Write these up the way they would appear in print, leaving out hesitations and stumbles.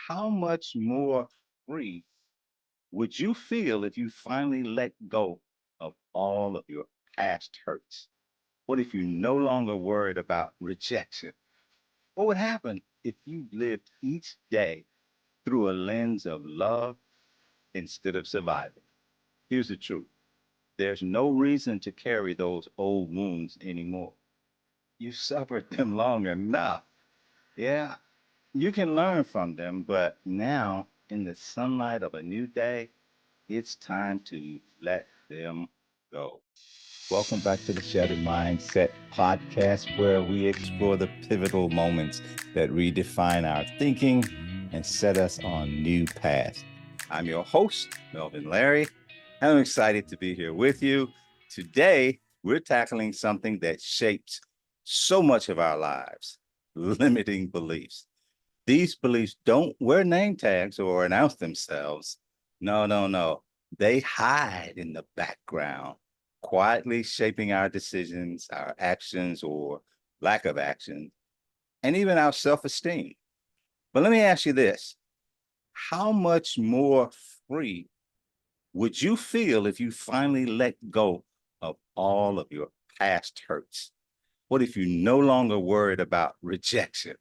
How much more free would you feel if you finally let go of all of your past hurts? What if you no longer worried about rejection? What would happen if you lived each day through a lens of love instead of surviving? Here's the truth. There's no reason to carry those old wounds anymore. You suffered them long enough. Yeah, you can learn from them, but now, in the sunlight of a new day, it's time to let them go. Welcome back to the Shattered Mindset podcast, where we explore the pivotal moments that redefine our thinking and set us on new paths. I'm your host, Melvin Larry, and I'm excited to be here with you. Today, we're tackling something that shapes so much of our lives: limiting beliefs. These beliefs don't wear name tags or announce themselves. No, no, no. They hide in the background, quietly shaping our decisions, our actions, or lack of action, and even our self esteem. But let me ask you this: how much more free would you feel if you finally let go of all of your past hurts? What if you no longer worried about rejection?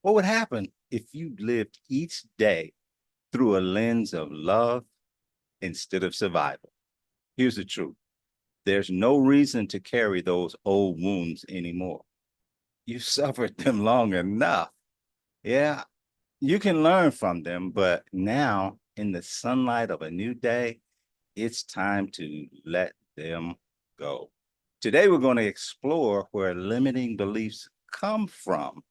What would happen if you lived each day through a lens of love instead of survival? Here's the truth. There's no reason to carry those old wounds anymore. You suffered them long enough. Yeah, you can learn from them, but now, in the sunlight of a new day, it's time to let them go. Today, we're going to explore where limiting beliefs come from,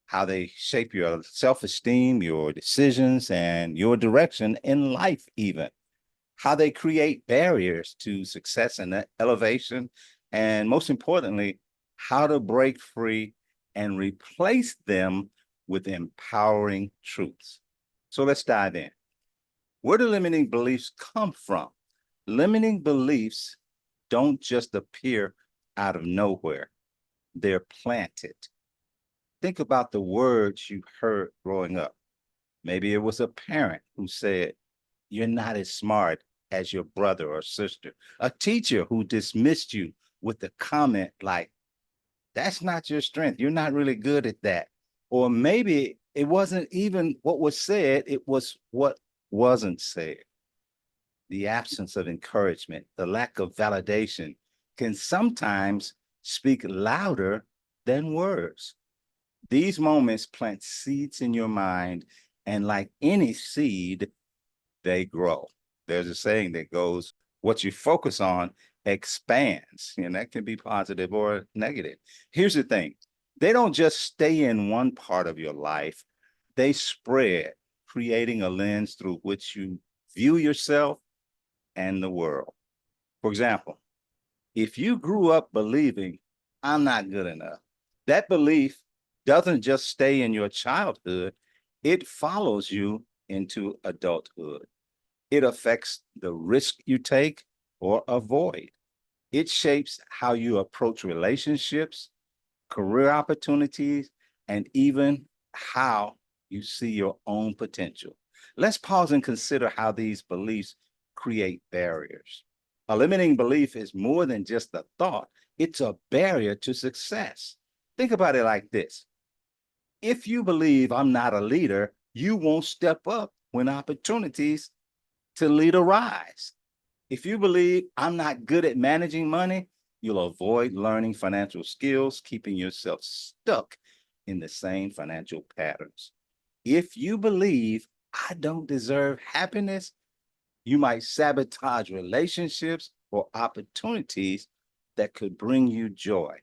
how they shape your self esteem, your decisions, and your direction in life, even how they create barriers to success and elevation, and most importantly, how to break free and replace them with empowering truths. So let's dive in. Where do limiting beliefs come from? Limiting beliefs don't just appear out of nowhere, they're planted. Think about the words you heard growing up. Maybe it was a parent who said, "You're not as smart as your brother or sister." A teacher who dismissed you with a comment like, "That's not your strength. You're not really good at that." Or maybe it wasn't even what was said, it was what wasn't said. The absence of encouragement, the lack of validation can sometimes speak louder than words. These moments plant seeds in your mind, and like any seed, they grow. There's a saying that goes, what you focus on expands, and that can be positive or negative. Here's the thing: they don't just stay in one part of your life, they spread, creating a lens through which you view yourself and the world. For example, if you grew up believing, "I'm not good enough," that belief doesn't just stay in your childhood, it follows you into adulthood. It affects the risk you take or avoid. It shapes how you approach relationships, career opportunities, and even how you see your own potential. Let's pause and consider how these beliefs create barriers. A limiting belief is more than just a thought, it's a barrier to success. Think about it like this: if you believe I'm not a leader, you won't step up when opportunities to lead arise. If you believe I'm not good at managing money, you'll avoid learning financial skills, keeping yourself stuck in the same financial patterns. If you believe I don't deserve happiness, you might sabotage relationships or opportunities that could bring you joy.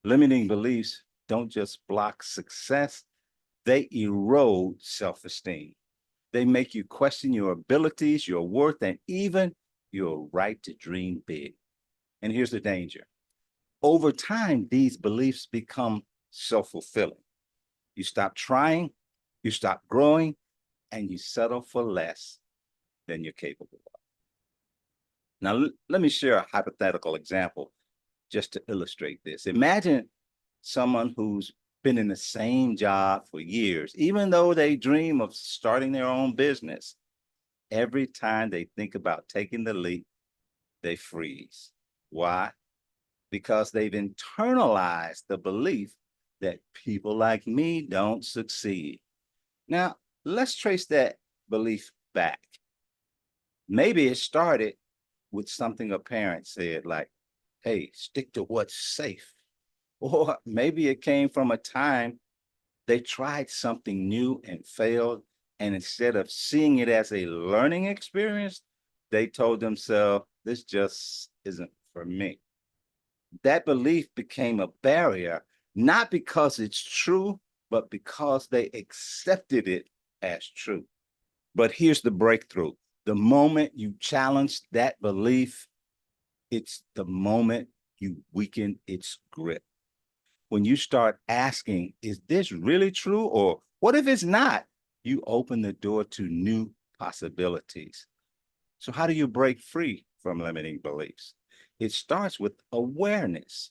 Limiting beliefs don't just block success, they erode self esteem. They make you question your abilities, your worth, and even your right to dream big. And here's the danger: over time, these beliefs become self fulfilling. You stop trying, you stop growing, and you settle for less than you're capable of. Now, let me share a hypothetical example just to illustrate this. Imagine someone who's been in the same job for years, even though they dream of starting their own business. Every time they think about taking the leap, they freeze. Why? Because they've internalized the belief that people like me don't succeed. Now, let's trace that belief back. Maybe it started with something a parent said, like, hey, stick to what's safe. Or maybe it came from a time they tried something new and failed. And instead of seeing it as a learning experience, they told themselves, this just isn't for me. That belief became a barrier, not because it's true, but because they accepted it as true. But here's the breakthrough. The moment you challenge that belief, it's the moment you weaken its grip. When you start asking, is this really true? Or what if it's not? You open the door to new possibilities. So, how do you break free from limiting beliefs? It starts with awareness.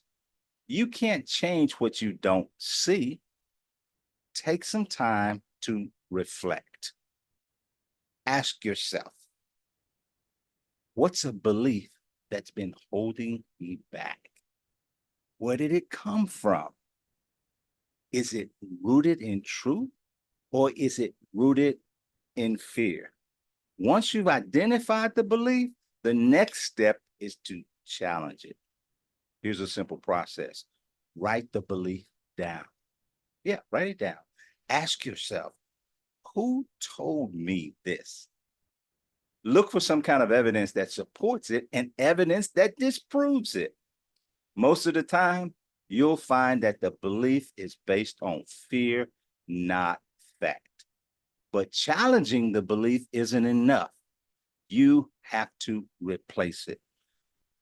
You can't change what you don't see. Take some time to reflect. Ask yourself, what's a belief that's been holding me back? Where did it come from? Is it rooted in truth or is it rooted in fear? Once you've identified the belief, the next step is to challenge it. Here's a simple process. Write the belief down. Yeah, write it down. Ask yourself, who told me this? Look for some kind of evidence that supports it and evidence that disproves it. Most of the time, you'll find that the belief is based on fear, not fact. But challenging the belief isn't enough. You have to replace it.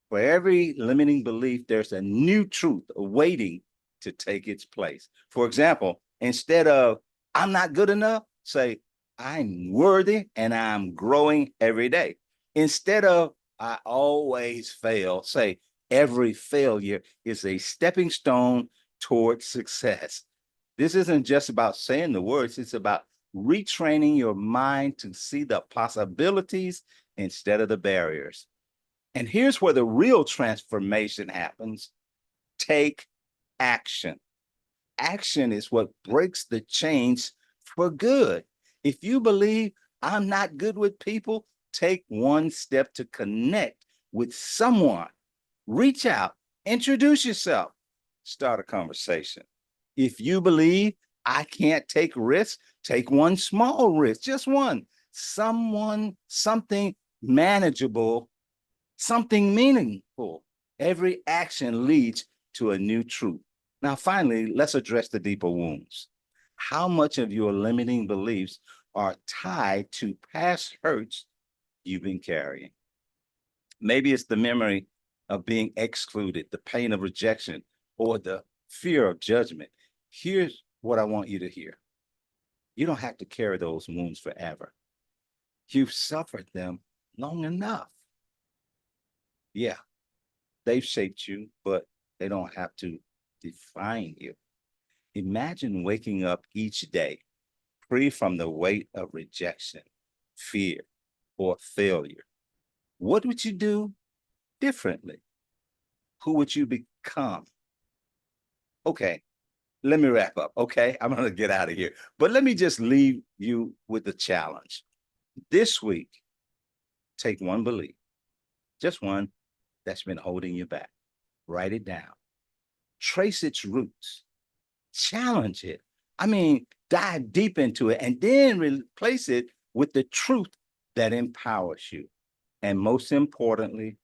For every limiting belief, there's a new truth awaiting to take its place. For example, instead of I'm not good enough, say I'm worthy and I'm growing every day. Instead of I always fail, say every failure is a stepping stone towards success. This isn't just about saying the words, it's about retraining your mind to see the possibilities instead of the barriers. And here's where the real transformation happens. Take action. Action is what breaks the chains for good. If you believe I'm not good with people, take one step to connect with someone. Reach out, introduce yourself, start a conversation. If you believe I can't take risks, take one small risk, just one. Something manageable, something meaningful. Every action leads to a new truth. Now, finally, let's address the deeper wounds. How much of your limiting beliefs are tied to past hurts you've been carrying? Maybe it's the memory of being excluded, the pain of rejection, or the fear of judgment. Here's what I want you to hear. You don't have to carry those wounds forever. You've suffered them long enough. Yeah, they've shaped you, but they don't have to define you. Imagine waking up each day free from the weight of rejection, fear, or failure. What would you do differently? Who would you become? Okay, let me wrap up. Okay, I'm going to get out of here. But let me just leave you with a challenge. This week, take one belief, just one that's been holding you back. Write it down. Trace its roots. Challenge it. I mean, dive deep into it and then replace it with the truth that empowers you. And most importantly,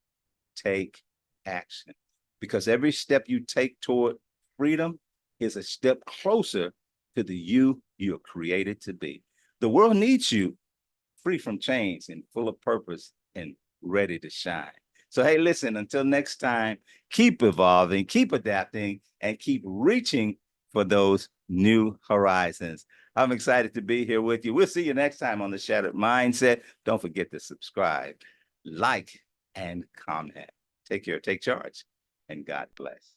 take action. Because every step you take toward freedom is a step closer to the you you're created to be. The world needs you free from chains and full of purpose and ready to shine. So, hey, listen, until next time, keep evolving, keep adapting, and keep reaching for those new horizons. I'm excited to be here with you. We'll see you next time on the Shattered Mindset. Don't forget to subscribe, like, and comment. Take care, take charge, and God bless.